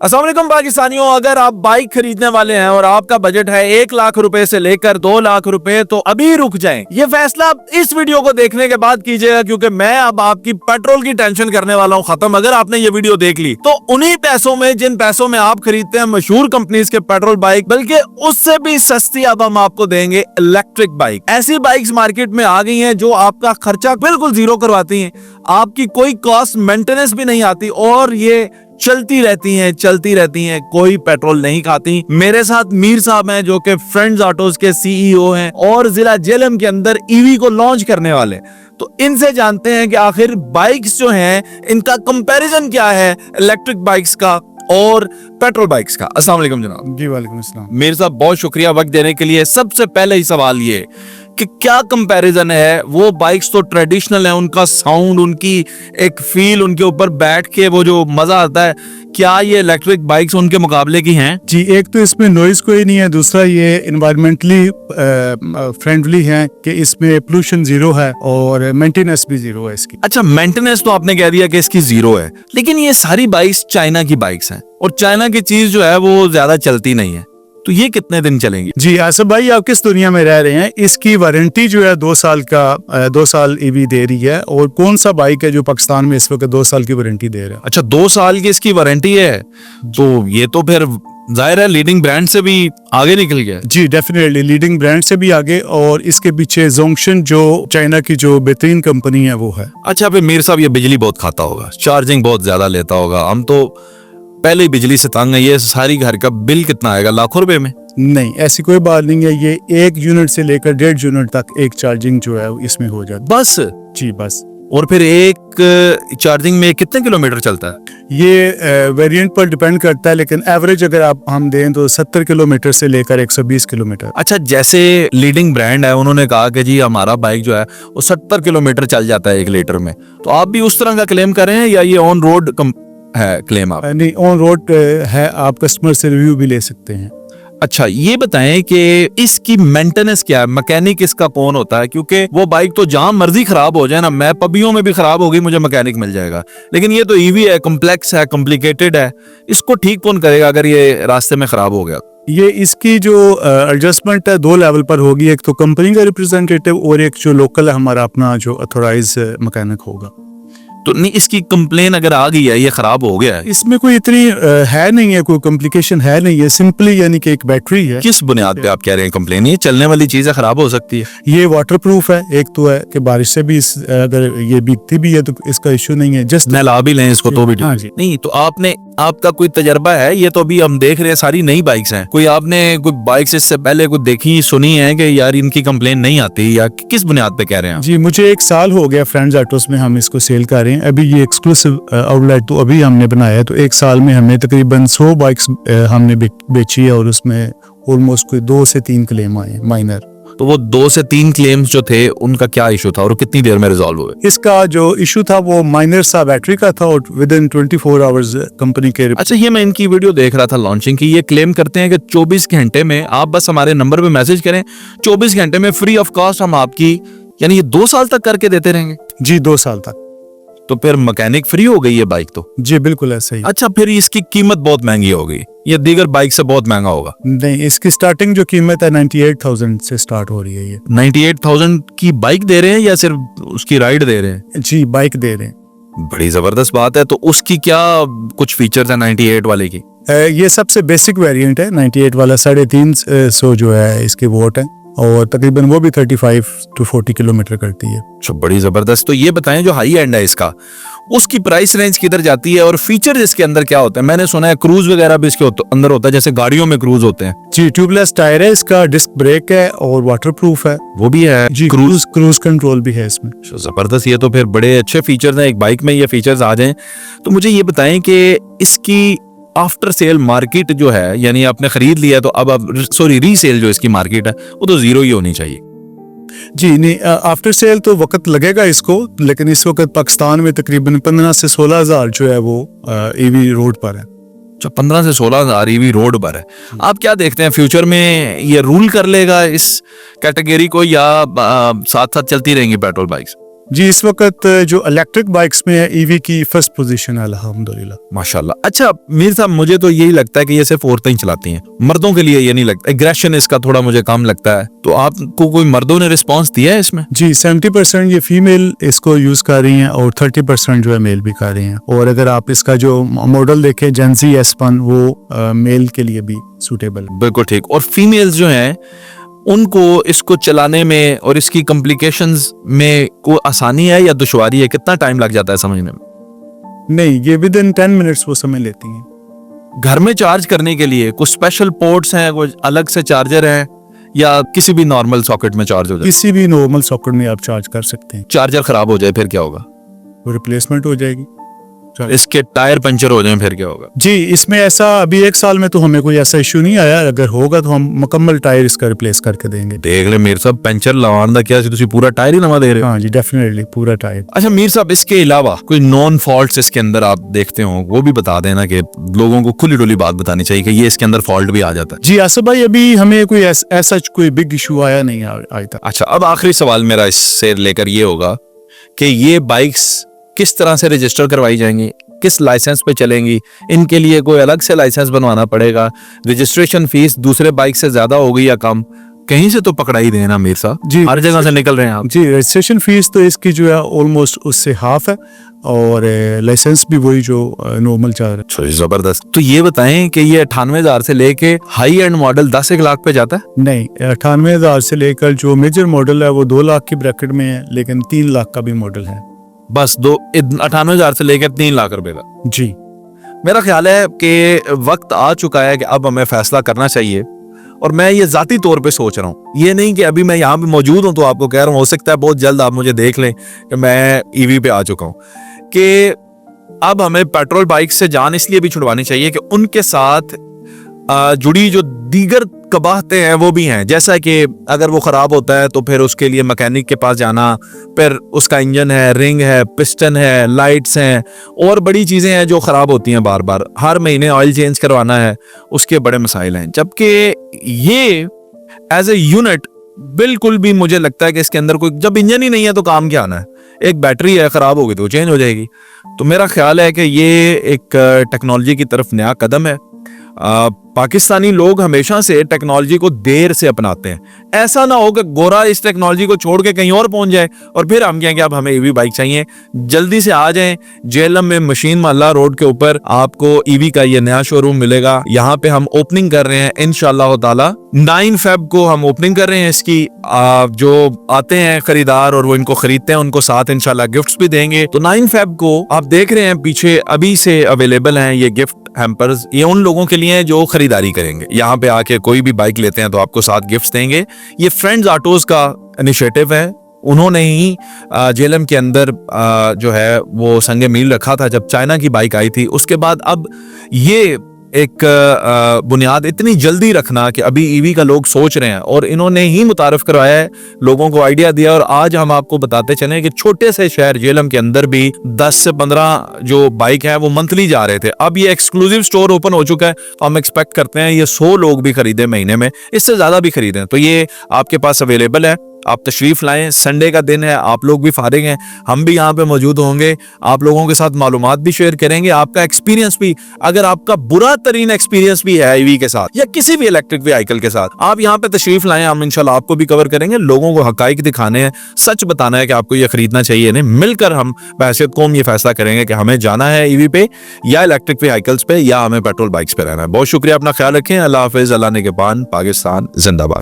अस्सलाम वालेकुम पाकिस्तानियों, अगर आप बाइक खरीदने वाले हैं और आपका बजट है 1 लाख रुपए से लेकर 2 लाख रुपए, तो अभी रुक जाएं। ये फैसला इस वीडियो को देखने के बाद कीजिएगा, क्योंकि मैं अब आपकी पेट्रोल की टेंशन करने वाला हूं खत्म। अगर आपने ये वीडियो देख ली तो उन्हीं पैसों में, जिन पैसों में आप खरीदते हैं मशहूर कंपनीज के पेट्रोल बाइक, बल्कि उससे भी सस्ती अब हम आपको देंगे इलेक्ट्रिक बाइक। ऐसी बाइक्स मार्केट में आ गई हैं जो आपका खर्चा बिल्कुल जीरो करवाती हैं, आपकी कोई कॉस्ट मेंटेनेंस भी नहीं आती और ये चलती रहती हैं, कोई पेट्रोल नहीं खाती। मेरे साथ मीर साहब हैं जो कि फ्रेंड्स ऑटोज के सीईओ हैं और जिला जेलम के अंदर ईवी को लॉन्च करने वाले। तो इनसे जानते हैं कि आखिर बाइक्स जो हैं इनका कंपैरिजन क्या है इलेक्ट्रिक बाइक्स का और पेट्रोल बाइक्स का। अस्सलाम वालेकुम जनाब। जी वालेकुम अस्सलाम। मीर साहब बहुत शुक्रिया वक्त देने के लिए। सबसे पहले ही सवाल ये कि क्या कंपैरिजन है? वो बाइक्स तो ट्रेडिशनल है, उनका साउंड, उनकी एक फील, उनके ऊपर बैठ के वो जो मजा आता है, क्या ये इलेक्ट्रिक बाइक्स उनके मुकाबले की हैं? जी, एक तो इसमें नॉइज कोई नहीं है, दूसरा ये इन्वायरमेंटली फ्रेंडली है कि इसमें पोल्यूशन जीरो है और मेंटेनेंस भी जीरो है इसकी। अच्छा, मेंटेनेंस तो आपने कह दिया कि इसकी जीरो है, लेकिन ये सारी बाइक्स चाइना की बाइक्स हैं और चाइना की चीज जो है वो ज्यादा चलती नहीं है, तो ये कितने दिन चलेंगी? जी आसिफ भाई, आप किस दुनिया में रह रहे हैं? इसकी वारंटी जो है 2 साल का 2 साल ईवी दे रही है। और कौन सा बाइक है जो पाकिस्तान में इस वक्त 2 साल की वारंटी दे रहा है? अच्छा, 2 साल की इसकी वारंटी है, तो ये तो फिर जाहिर है लीडिंग ब्रांड से भी आगे निकल गया। जी डेफिनेटली लीडिंग ब्रांड से भी आगे, और इसके पीछे जोंगशन जो चाइना की जो बेहतरीन कंपनी है वो है। अच्छा, फिर मीर साहब ये बिजली बहुत खाता होगा, चार्जिंग बहुत ज्यादा लेता होगा, हम तो पहले ही बिजली से तंग है। ये सारी घर का बिल कितना आएगा? लाखों रुपए में? नहीं, ऐसी कोई बात नहीं है। ये 1 यूनिट से लेकर 1.5 यूनिट तक एक चार्जिंग जो है इसमें हो जाती है। बस? जी बस। और फिर एक चार्जिंग में कितने किलोमीटर चलता है? ये वेरिएंट पर डिपेंड करता है, लेकिन एवरेज अगर आप हम दें तो 70 किलोमीटर से लेकर 120 किलोमीटर। अच्छा, जैसे लीडिंग ब्रांड है, उन्होंने कहा कि जी हमारा बाइक जो है वो 70 किलोमीटर चल जाता है 1 लीटर में, तो आप भी उस तरह का क्लेम कर रहे हैं या ये ऑन रोड है क्लेम? आप नहीं, ऑन रोड है, आप कस्टमर से रिव्यू भी ले सकते हैं। अच्छा, ये बताएं कि इसकी मेंटेनेंस क्या है, मैकेनिक इसका कौन होता है? क्योंकि वो बाइक तो जहां मर्जी खराब हो जाए ना, मैं पबियों में भी खराब होगी, मुझे मैकेनिक मिल जाएगा, लेकिन ये तो ईवी है, कॉम्प्लेक्स है, कॉम्प्लिकेटेड है, इसको ठीक कौन करेगा अगर ये रास्ते में खराब हो गया? ये इसकी जो एडजस्टमेंट है 2 लेवल पर होगी, एक तो कंपनी का रिप्रेजेंटेटिव और एक जो लोकल है हमारा अपना जो अथोराइज मैकेनिक होगा। तो नहीं, इसकी कंप्लेन अगर आ गई है, ये खराब हो गया है, इसमें कोई इतनी है नहीं है, कोई कॉम्प्लिकेशन है नहीं है, सिंपली यानी कि एक बैटरी है। किस बुनियाद पे आप कह रहे हैं कंप्लेन? ये चलने वाली चीज है, खराब हो सकती है। ये वाटर प्रूफ है, एक तो है कि बारिश से भी अगर ये भीगती भी है तो इसका इश्यू नहीं है। जस्ट नहला भी लें इसको तो भी हाँ जी। नहीं, तो आपका कोई तजर्बा है? ये तो अभी हम देख रहे हैं सारी नई बाइक्स हैं, कोई आपने कोई बाइक्स इससे पहले कोई देखी सुनी है कि यार इनकी कंप्लेन नहीं आती, या किस बुनियाद पे कह रहे हैं? जी, मुझे 1 साल हो गया फ्रेंड्स ऑटोस में हम इसको सेल कर रहे हैं। अभी ये एक्सक्लूसिव आउटलेट तो अभी हमने बनाया है, तो 1 साल में हमने तकरीबन 100 बाइक्स हमने बेची है और उसमें ऑलमोस्ट कोई 2 से 3 क्लेम आए हैं माइनर। तो वो 2 से 3 क्लेम्स जो थे उनका क्या इशू था और कितनी देर में रिजॉल्व हुए? इसका जो इशू था वो माइनर सा बैटरी का था और विद इन 24 आवर्स कंपनी के। अच्छा, ये मैं इनकी वीडियो देख रहा था लॉन्चिंग की, ये क्लेम करते हैं कि 24 घंटे में, आप बस हमारे नंबर पे मैसेज करें, 24 घंटे में फ्री ऑफ कॉस्ट हम आपकी, यानी ये 2 साल तक करके देते रहेंगे? जी 2 साल तक। तो फिर मैकेनिक फ्री हो गई ये बाइक तो? जी बिल्कुल ऐसा ही। अच्छा, फिर इसकी कीमत बहुत महंगी हो गई, ये दीगर बाइक से बहुत महंगा होगा? नहीं, इसकी स्टार्टिंग जो कीमत है 98,000 से स्टार्ट हो रही है। ये 98,000 की बाइक दे रहे हैं या सिर्फ उसकी राइड दे रहे हैं? जी बाइक दे रहे हैं। बड़ी जबरदस्त बात है। तो उसकी क्या कुछ फीचर्स है 98 वाले की? ये सबसे बेसिक वेरिएंट है 98 वाला, 350 जो है इसके वोट है और तकरीबन वो भी 35 to 40 किलोमीटर करती है। अच्छा, बड़ी जबरदस्त। तो ये बताएं जो हाई एंड है इसका, उसकी प्राइस रेंज किधर जाती है और फीचर इसके अंदर क्या होते हैं? मैंने सुना है क्रूज वगैरह भी इसके अंदर होता है, जैसे गाड़ियों में क्रूज होते हैं। जी, ट्यूबलेस टायर है इसका, डिस्क ब्रेक है और वाटर प्रूफ है। वो भी है जी, क्रूज कंट्रोल भी है इसमें। जबरदस्त। ये तो फिर बड़े अच्छे फीचर्स हैं, एक बाइक में ये फीचर्स आ जाएं। तो मुझे ये बताएं कि इसकी आफ्टर सेल मार्केट जो है, यानी आपने खरीद लिया तो अब रीसेल जो इसकी मार्केट है वो तो जीरो ही होनी चाहिए। जी नहीं, आफ्टर सेल तो वक्त लगेगा इसको, लेकिन इस वक्त पाकिस्तान में तकरीबन 15 से 16 हजार जो है वो ईवी रोड पर है। अच्छा, 15 से 16 हजार ईवी रोड पर है। आप क्या देखते हैं फ्यूचर में ये रूल कर लेगा इस कैटेगरी को, या साथ साथ चलती रहेंगी पेट्रोल बाइक्स? जी इस वक्त जो इलेक्ट्रिक बाइक्स में ईवी की फर्स्ट पोजीशन है अल्हम्दुलिल्लाह। माशाल्लाह। अच्छा मीर साहब, मुझे तो यही लगता है कि ये सिर्फ औरतें ही चलाती हैं, मर्दों के लिए ये नहीं लगता। एग्रेशन इसका थोड़ा मुझे कम लगता है, तो आपको कोई मर्दों ने रिस्पांस दिया है इसमें? जी 70% ये फीमेल इसको यूज कर रही हैं और 30% जो है मेल भी कर रही हैं। और अगर आप इसका जो मॉडल देखें जेंजी S1 वो मेल के लिए भी सूटेबल है। बिल्कुल ठीक। और फीमेल्स जो हैं उनको इसको चलाने में और इसकी कॉम्प्लिकेशंस में कोई आसानी है या दुश्वारी है? कितना टाइम लग जाता है समझने में? नहीं ये विद इन 10 मिनट्स वो समय लेती हैं। घर में चार्ज करने के लिए कुछ स्पेशल पोर्ट्स हैं, कुछ अलग से चार्जर हैं, या किसी भी नॉर्मल सॉकेट में चार्ज हो जाए? किसी भी नॉर्मल सॉकेट में आप चार्ज कर सकते हैं। चार्जर खराब हो जाए फिर क्या होगा? वो रिप्लेसमेंट हो जाएगी। इसके टायर पंचर हो जाए फिर क्या होगा? जी इसमें ऐसा अभी 1 साल में तो हमें कोई ऐसा इशू नहीं आया, अगर होगा तो हम मुकम्मल टायर इसका रिप्लेस करके देंगे। देख ले मीर साहब, पंचर लवान दा क्या तुसी पूरा टायर ही नवा दे रहे हो? हाँ जी डेफिनेटली पूरा टायर। अच्छा मीर साहब, इसके अलावा कोई नॉन फॉल्ट्स इसके अंदर आप देखते हो वो भी बता देना, कि लोगों को खुली डुली बात बतानी चाहिए कि ये इसके अंदर फॉल्ट भी आ जाता है। जी आसिफ भाई अभी हमें कोई ऐसा कोई बिग इशू आया नहीं आज तक। अच्छा, अब आखिरी सवाल मेरा इससे लेकर ये होगा कि ये बाइक्स किस तरह से रजिस्टर करवाई जाएंगी, किस लाइसेंस पे चलेंगी? इनके लिए कोई अलग से लाइसेंस बनवाना पड़ेगा? रजिस्ट्रेशन फीस दूसरे बाइक से ज्यादा होगी या कम? कहीं से तो पकड़ा ही देना मीर साहब, जी हर जगह से निकल रहे हैं आप। जी रजिस्ट्रेशन फीस तो इसकी जो है ऑलमोस्ट उससे हाफ है और लाइसेंस भी वही जो नॉर्मल चल रहा है। जबरदस्त। तो ये बताएं कि ये 98,000 से लेके हाई एंड मॉडल 10-1 लाख पे जाता है? नहीं 98,000 से लेकर जो मेजर मॉडल है वो 2 लाख की ब्रैकेट में है, लेकिन 3 लाख का भी मॉडल है। बस 98,000 से लेकर 3 लाख रुपए का? जी मेरा ख्याल है कि वक्त आ चुका है कि अब हमें फैसला करना चाहिए, और मैं ये जाती तौर पे सोच रहा हूँ, ये नहीं कि अभी मैं यहाँ पे मौजूद हूँ तो आपको कह रहा हूँ, हो सकता है बहुत जल्द आप मुझे देख लें कि मैं ईवी पे आ चुका हूँ, कि अब हमें पेट्रोल बाइक से जान इसलिए भी छुड़वानी चाहिए कि उनके साथ जुड़ी जो दीगर कबाहतें हैं वो भी हैं। जैसा कि अगर वो खराब होता है तो फिर उसके लिए मैकेनिक के पास जाना, फिर उसका इंजन है, रिंग है, पिस्टन है, लाइट्स हैं, और बड़ी चीज़ें हैं जो ख़राब होती हैं बार बार, हर महीने ऑयल चेंज करवाना है, उसके बड़े मसाइल हैं। जबकि ये एज ए यूनिट बिल्कुल भी मुझे लगता है कि इसके अंदर कोई, जब इंजन ही नहीं है तो काम क्या आना है? एक बैटरी है, ख़राब होगी तो चेंज हो जाएगी। तो मेरा ख्याल है कि ये एक टेक्नोलॉजी की तरफ नया कदम है। पाकिस्तानी लोग हमेशा से टेक्नोलॉजी को देर से अपनाते हैं। ऐसा ना हो कि गोरा इस टेक्नोलॉजी को छोड़ के कहीं और पहुंच जाए और फिर हम कहें कि अब हमें ईवी बाइक चाहिए। जल्दी से आ जाएं, जेलम में मशीन महल्ला रोड के ऊपर आपको ईवी का ये नया शोरूम मिलेगा। यहाँ पे हम ओपनिंग कर रहे हैं इंशाअल्लाह ताला। 9 फेब को हम ओपनिंग कर रहे हैं इसकी। जो आते हैं खरीदार और वो इनको खरीदते हैं उनको साथ इंशाल्लाह गिफ्ट्स भी देंगे। तो 9 फेब को आप देख रहे हैं पीछे अभी से अवेलेबल हैं ये गिफ्ट हैम्पर्स। ये उन लोगों के लिए जो खरीदारी करेंगे, यहाँ पे आके कोई भी बाइक लेते हैं तो आपको साथ गिफ्ट्स देंगे। ये फ्रेंड्स ऑटोज का इनिशिएटिव है। उन्होंने ही जेलम के अंदर जो है वो संगे मील रखा था जब चाइना की बाइक आई थी। उसके बाद अब ये एक बुनियाद इतनी जल्दी रखना कि अभी ईवी का लोग सोच रहे हैं, और इन्होंने ही मुतारफ करवाया है, लोगों को आइडिया दिया। और आज हम आपको बताते चले कि छोटे से शहर जेलम के अंदर भी 10 से 15 जो बाइक है वो मंथली जा रहे थे। अब ये एक्सक्लूसिव स्टोर ओपन हो चुका है, तो हम एक्सपेक्ट करते हैं ये 100 लोग भी खरीदे महीने में, इससे ज्यादा भी खरीदें। तो ये आपके पास अवेलेबल है, आप तशरीफ लाएं। संडे का दिन है, आप लोग भी फारिग हैं, हम भी यहाँ पे मौजूद होंगे, आप लोगों के साथ मालूमात भी शेयर करेंगे, आपका एक्सपीरियंस भी, अगर आपका बुरा तरीन एक्सपीरियंस भी है ईवी के साथ या किसी भी इलेक्ट्रिक व्हीकल के साथ, आप यहाँ पे तशरीफ लाएं, हम इंशाल्लाह आपको भी कवर करेंगे। लोगों को हकाइक दिखाने हैं, सच बताना है कि आपको ये खरीदना चाहिए नहीं। मिलकर हम बहसियत कौम ये फैसला करेंगे कि हमें जाना है ईवी पे या इलेक्ट्रिक व्हीकल्स पे, या हमें पेट्रोल बाइक्स पे रहना है। बहुत शुक्रिया, अपना ख्याल रखें। अल्लाह हाफिज, अल्लाह निगहबान, पाकिस्तान जिंदाबाद।